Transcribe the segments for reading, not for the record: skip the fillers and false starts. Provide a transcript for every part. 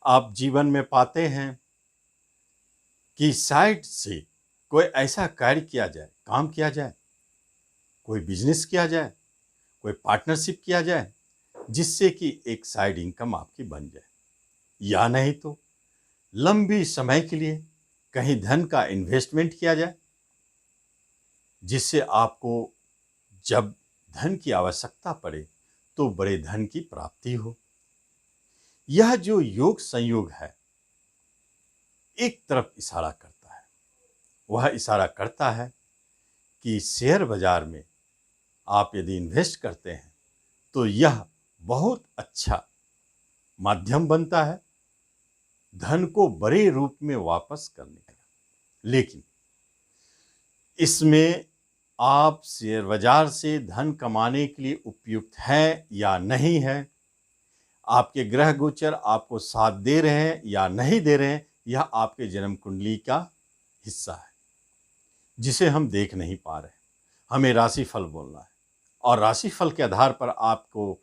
आप जीवन में पाते हैं कि साइड से कोई ऐसा कार्य किया जाए, काम किया जाए, कोई बिजनेस किया जाए, कोई पार्टनरशिप किया जाए, जिससे कि एक साइड इनकम आपकी बन जाए, या नहीं तो लंबी समय के लिए कहीं धन का इन्वेस्टमेंट किया जाए, जिससे आपको जब धन की आवश्यकता पड़े तो बड़े धन की प्राप्ति हो। यह जो योग संयोग है, एक तरफ इशारा करता है। वह इशारा करता है कि शेयर बाजार में आप यदि इन्वेस्ट करते हैं तो यह बहुत अच्छा माध्यम बनता है धन को बड़े रूप में वापस करने का। लेकिन इसमें आप शेयर बाजार से धन कमाने के लिए उपयुक्त है या नहीं है, आपके ग्रह गोचर आपको साथ दे रहे हैं या नहीं दे रहे हैं, यह आपके जन्म कुंडली का हिस्सा है, जिसे हम देख नहीं पा रहे। हमें राशिफल बोलना है और राशिफल के आधार पर आपको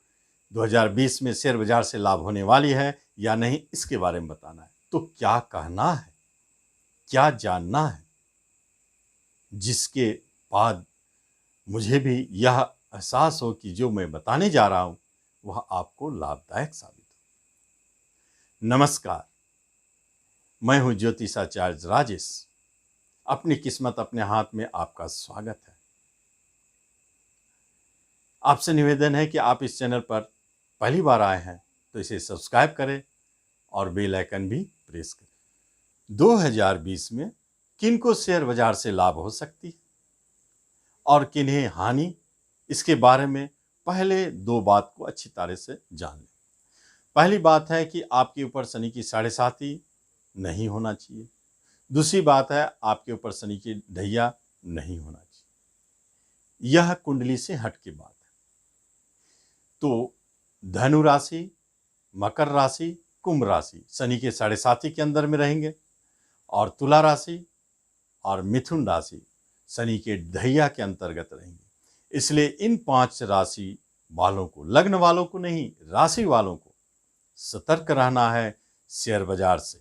2020 में शेयर बाजार से लाभ होने वाली है या नहीं, इसके बारे में बताना है। तो क्या कहना है, क्या जानना है, जिसके बाद मुझे भी यह एहसास हो कि जो मैं बताने जा रहा हूं वह आपको लाभदायक साबित हो। नमस्कार, मैं हूं ज्योतिषाचार्य राजेश। अपनी किस्मत अपने हाथ में आपका स्वागत है। आपसे निवेदन है कि आप इस चैनल पर पहली बार आए हैं तो इसे सब्सक्राइब करें और बेल आइकन भी प्रेस करें। 2020 में किनको शेयर बाजार से लाभ हो सकती है और किन्हें हानि, इसके बारे में पहले दो बात को अच्छी तरह से जान लें। पहली बात है कि आपके ऊपर शनि की 7.5 नहीं होना चाहिए। दूसरी बात है आपके ऊपर शनि की ढैया नहीं होना चाहिए। यह कुंडली से हट की बात है। तो धनु राशि, मकर राशि, कुंभ राशि शनि के 7.5 के अंदर में रहेंगे और तुला राशि और मिथुन राशि शनि के ढैया के अंतर्गत रहेंगे। इसलिए इन 5 राशि वालों को, लग्न वालों को नहीं, राशि वालों को सतर्क रहना है शेयर बाजार से।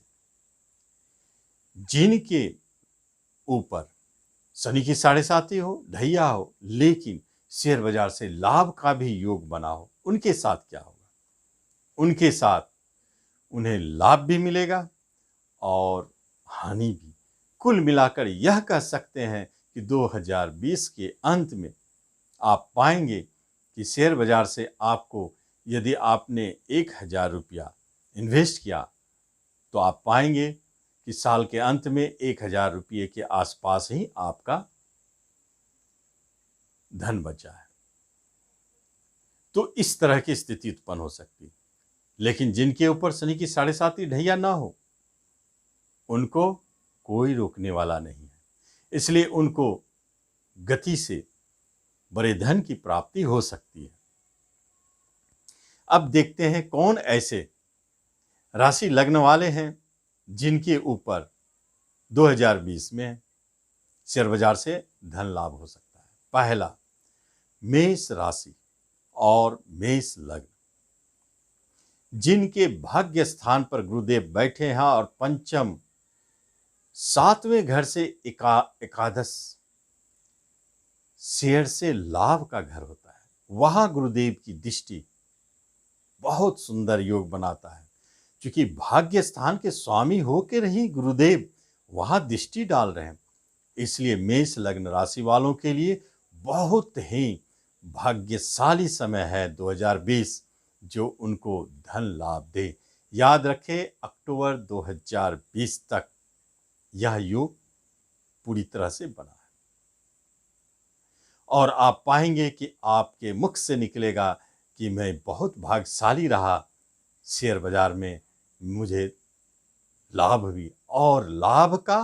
जिनके ऊपर शनि की 7.5 हो, ढैया हो, लेकिन शेयर बाजार से लाभ का भी योग बना हो, उनके साथ क्या होगा? उनके साथ उन्हें लाभ भी मिलेगा और हानि भी। कुल मिलाकर यह कह सकते हैं कि 2020 के अंत में आप पाएंगे कि शेयर बाजार से आपको, यदि आपने 1000 रुपया इन्वेस्ट किया तो आप पाएंगे कि साल के अंत में 1000 रुपये के आसपास ही आपका धन बचा है। तो इस तरह की स्थिति उत्पन्न हो सकती है। लेकिन जिनके ऊपर शनि की 7.5 ढैया ना हो, उनको कोई रोकने वाला नहीं है। इसलिए उनको गति से बड़े धन की प्राप्ति हो सकती है। अब देखते हैं कौन ऐसे राशि लग्न वाले हैं जिनके ऊपर 2020 में शेयर बाजार से धन लाभ हो सकता है। पहला, मेष राशि और मेष लग्न, जिनके भाग्य स्थान पर गुरुदेव बैठे हैं और पंचम 7वें घर से एकादश शेयर से लाभ का घर होता है, वहां गुरुदेव की दृष्टि बहुत सुंदर योग बनाता है। क्योंकि भाग्य स्थान के स्वामी होकर ही गुरुदेव वहां दृष्टि डाल रहे हैं, इसलिए मेष लग्न राशि वालों के लिए बहुत ही भाग्यशाली समय है 2020, जो उनको धन लाभ दे। याद रखें, अक्टूबर 2020 तक यह योग पूरी तरह से बना है और आप पाएंगे कि आपके मुख से निकलेगा कि मैं बहुत भाग्यशाली रहा, शेयर बाजार में मुझे लाभ भी, और लाभ का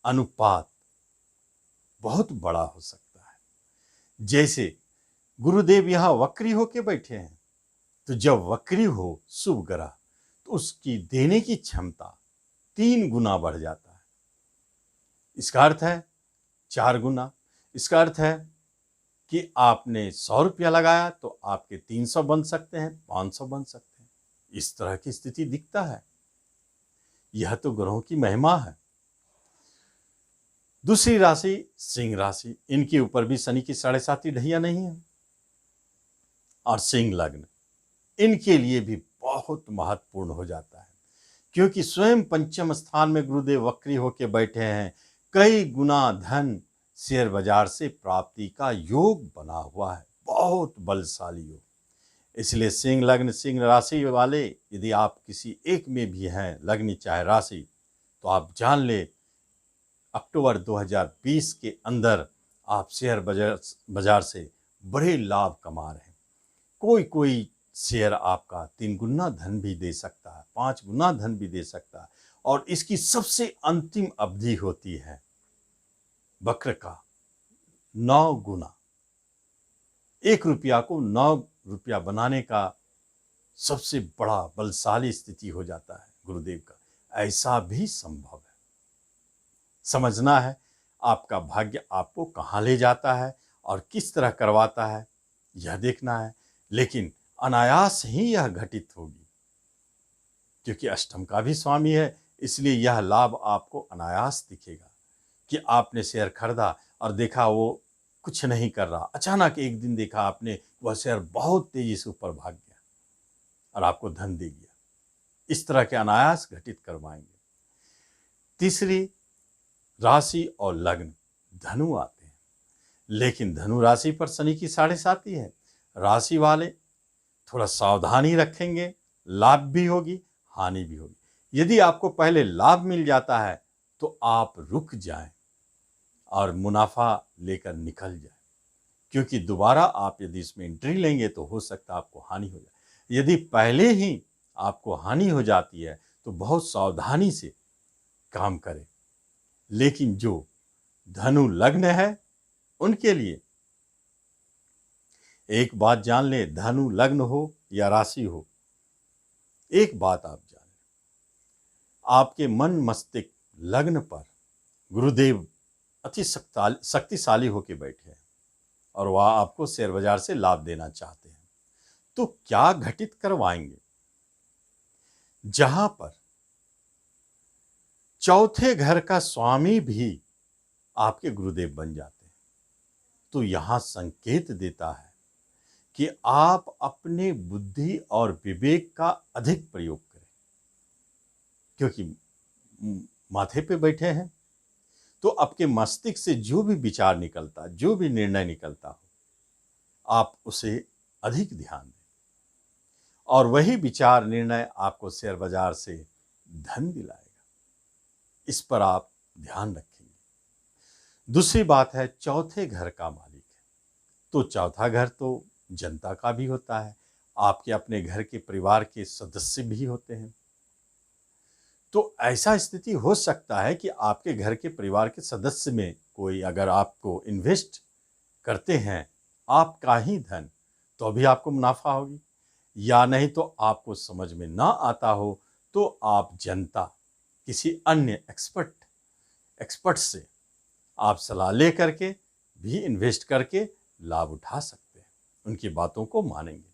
अनुपात बहुत बड़ा हो सकता है। जैसे गुरुदेव यहां वक्री होके बैठे हैं, तो जब वक्री हो शुभ ग्रह तो उसकी देने की क्षमता 3 गुना बढ़ जाता है। इसका अर्थ है 4 गुना। इसका अर्थ है कि आपने 100 रुपया लगाया तो आपके 300 बन सकते हैं, 500 बन सकते हैं। इस तरह की स्थिति दिखता है। यह तो ग्रहों की महिमा है। दूसरी राशि सिंह राशि, इनके ऊपर भी शनि की 7.5 ढैया नहीं है। और सिंह लग्न, इनके लिए भी बहुत महत्वपूर्ण हो जाता है, क्योंकि स्वयं पंचम स्थान में गुरुदेव वक्री होके बैठे हैं। कई गुना धन शेयर बाजार से प्राप्ति का योग बना हुआ है, बहुत बलशाली योग। इसलिए सिंह लग्न सिंह राशि वाले, यदि आप किसी एक में भी हैं, लग्न चाहे राशि, तो आप जान ले अक्टूबर 2020 के अंदर आप शेयर बाजार से बड़े लाभ कमा रहे हैं। कोई शेयर आपका 3 गुना धन भी दे सकता है, 5 गुना धन भी दे सकता है। और इसकी सबसे अंतिम अवधि होती है वक्र का 9 गुना। 1 रुपया को 9 रुपया बनाने का सबसे बड़ा बलशाली स्थिति हो जाता है गुरुदेव का। ऐसा भी संभव है। समझना है आपका भाग्य आपको कहाँ ले जाता है और किस तरह करवाता है, यह देखना है। लेकिन अनायास ही यह घटित होगी, क्योंकि अष्टम का भी स्वामी है। इसलिए यह लाभ आपको अनायास दिखेगा कि आपने शेयर खरीदा और देखा वो कुछ नहीं कर रहा। अचानक एक दिन देखा आपने वह शेयर बहुत तेजी से ऊपर भाग गया और आपको धन दे गया। इस तरह के अनायास घटित करवाएंगे। तीसरी राशि और लग्न धनु आते हैं, लेकिन धनु राशि पर शनि की 7.5 है। राशि वाले थोड़ा सावधानी रखेंगे, लाभ भी होगी, हानि भी होगी। यदि आपको पहले लाभ मिल जाता है तो आप रुक जाएं और मुनाफा लेकर निकल जाएं, क्योंकि दोबारा आप यदि इसमें एंट्री लेंगे तो हो सकता है आपको हानि हो जाए। यदि पहले ही आपको हानि हो जाती है तो बहुत सावधानी से काम करें। लेकिन जो धनु लग्न है उनके लिए एक बात जान ले, धनु लग्न हो या राशि हो, एक बात आप जान लें, आपके मन मस्तिष्क लग्न पर गुरुदेव अति शक्तिशाली होके बैठे हैं और वह आपको शेयर बाजार से लाभ देना चाहते हैं। तो क्या घटित करवाएंगे? जहां पर चौथे घर का स्वामी भी आपके गुरुदेव बन जाते हैं, तो यहां संकेत देता है कि आप अपने बुद्धि और विवेक का अधिक प्रयोग करें, क्योंकि माथे पे बैठे हैं तो आपके मस्तिष्क से जो भी विचार निकलता, जो भी निर्णय निकलता हो, आप उसे अधिक ध्यान दें और वही विचार निर्णय आपको शेयर बाजार से धन दिलाएगा। इस पर आप ध्यान रखेंगे। दूसरी बात है, चौथे घर का मालिक है, तो चौथा घर तो जनता का भी होता है, आपके अपने घर के परिवार के सदस्य भी होते हैं। तो ऐसा स्थिति हो सकता है कि आपके घर के परिवार के सदस्य में कोई अगर आपको इन्वेस्ट करते हैं आपका ही धन, तो भी आपको मुनाफा होगी। या नहीं तो आपको समझ में ना आता हो तो आप जनता किसी अन्य एक्सपर्ट से आप सलाह ले करके भी इन्वेस्ट करके लाभ उठा सकते हैं, उनकी बातों को मानेंगे।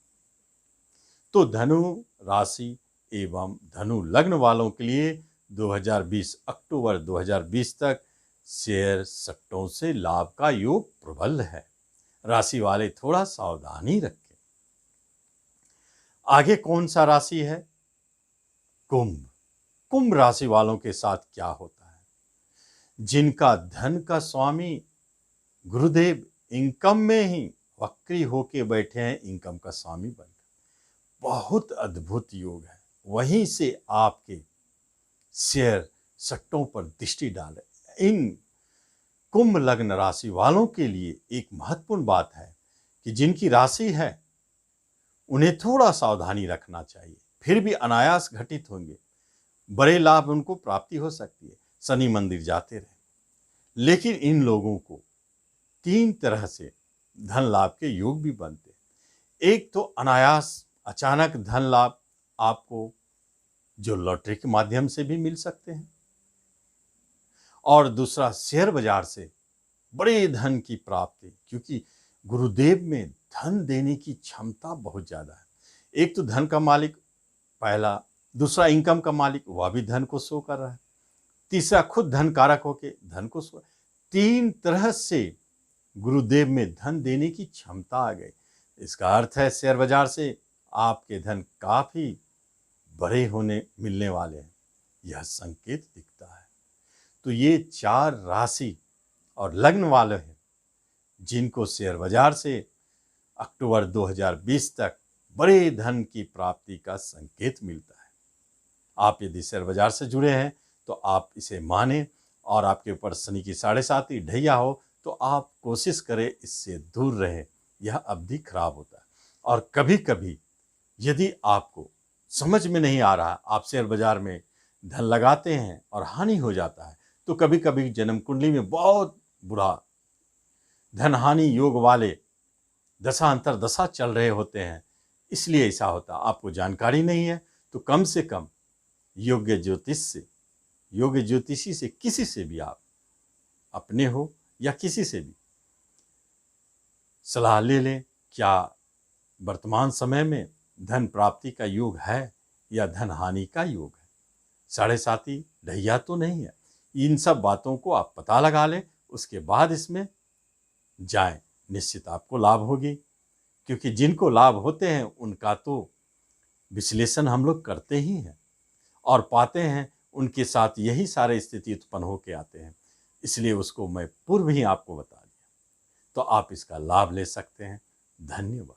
तो धनु राशि एवं धनु लग्न वालों के लिए 2020 अक्टूबर 2020 तक शेयर सट्टों से लाभ का योग प्रबल है। राशि वाले थोड़ा सावधानी रखें। आगे कौन सा राशि है? कुंभ। कुंभ राशि वालों के साथ क्या होता है? जिनका धन का स्वामी गुरुदेव इनकम में ही वक्री होके बैठे हैं, इनकम का स्वामी बनकर, बहुत अद्भुत योग है। वहीं से आपके शेयर सट्टों पर दृष्टि डाले। इन कुंभ लग्न राशि वालों के लिए एक महत्वपूर्ण बात है कि जिनकी राशि है उन्हें थोड़ा सावधानी रखना चाहिए, फिर भी अनायास घटित होंगे, बड़े लाभ उनको प्राप्ति हो सकती है। शनि मंदिर जाते रहे। लेकिन इन लोगों को 3 तरह से धन लाभ के योग भी बनते हैं। एक तो अनायास अचानक धन लाभ आपको जो लॉटरी के माध्यम से भी मिल सकते हैं, और दूसरा शेयर बाजार से बड़े धन की प्राप्ति, क्योंकि गुरुदेव में धन देने की क्षमता बहुत ज्यादा है। एक तो धन का मालिक पहला, दूसरा इनकम का मालिक, वह भी धन को शो कर रहा है। तीसरा, खुद धन कारक होके धन को शो। 3 तरह से गुरुदेव में धन देने की क्षमता आ गई। इसका अर्थ है शेयर बाजार से आपके धन काफी बड़े होने मिलने वाले हैं, यह संकेत दिखता है। तो ये 4 राशि और लग्न वाले हैं जिनको शेयर बाजार से अक्टूबर 2020 तक बड़े धन की प्राप्ति का संकेत मिलता है। आप यदि शेयर बाजार से जुड़े हैं तो आप इसे माने, और आपके ऊपर शनि की 7.5 ढैया हो तो आप कोशिश करें इससे दूर रहे, यह अवधि खराब होता है। और कभी कभी यदि आपको समझ में नहीं आ रहा, आप शेयर बाजार में धन लगाते हैं और हानि हो जाता है, तो कभी कभी जन्म कुंडली में बहुत बुरा धन हानि योग वाले दशा अंतर दशा चल रहे होते हैं, इसलिए ऐसा होता। आपको जानकारी नहीं है तो कम से कम योग्य ज्योतिषी से किसी से भी, आप अपने हो या किसी से भी सलाह ले लें। क्या वर्तमान समय में धन प्राप्ति का योग है या धन हानि का योग है? 7.5 ढैया तो नहीं है। इन सब बातों को आप पता लगा लें, उसके बाद इसमें जाएं, निश्चित आपको लाभ होगी। क्योंकि जिनको लाभ होते हैं उनका तो विश्लेषण हम लोग करते ही हैं और पाते हैं, उनके साथ यही सारे स्थिति उत्पन्न होके आते हैं। इसलिए उसको मैं पूर्व ही आपको बता दिया, तो आप इसका लाभ ले सकते हैं। धन्यवाद।